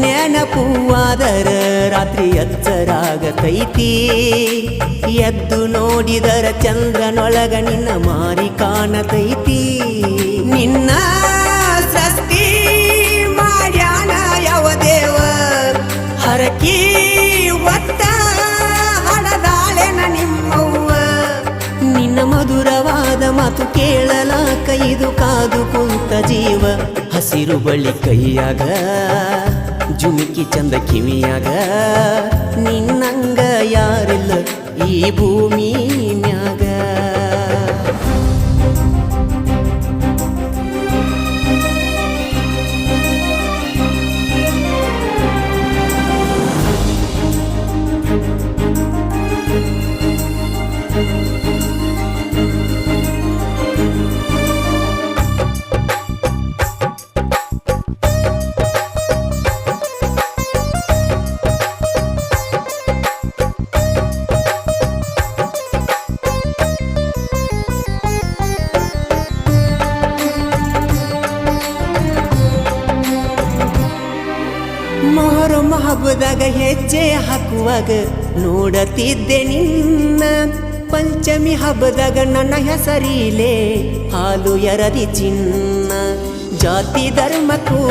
ನೆನಪುವಾದರ ರಾತ್ರಿ ಎಚ್ಚರಾಗತೈತಿ ಎದ್ದು ನೋಡಿದರ ಚಂದ್ರನೊಳಗ ನಿನ್ನ ಮಾರಿ ಕಾಣತೈತಿ ನಿನ್ನ ಸೃಷ್ಟಿ ಮಾಡ್ಯಾನ ಯಾವ ದೇವ ಹರಕಿ ಒತ್ತ ಹಡದಾಳೆನ ನಿಮ್ಮವ್ವ ನಿನ್ನ ಮಧುರವಾದ ಮಾತು ಕೇಳಲಾಕ ಇದು ಕಾದು ಕುಂತ ಜೀವ ಹಸಿರು ಬಳ್ಳಿ ಕೈಯಾಗ ಜುಮಿಕಿ ಚಂದ ಕಿವಿಯಾಗ ನಿನ್ನಂಗ ಯಾರಿಲ್ಲ ಈ ಭೂಮಿ ಮ್ಯಾಗ ಮೊಹರಂ ಹಬ್ಬದಾಗ ಹೆಜ್ಜೆ ಹಾಕುವಾಗ ನೋಡತಿದ್ದೆ ನಿನ್ನ ಪಂಚಮಿ ಹಬ್ಬದಾಗ ನನ್ನ ಹೆಸರಿಲೆ ಹಾಲು ಎರದಿ ಚಿನ್ನ ಜಾತಿ ಧರ್ಮಕ್ಕೂ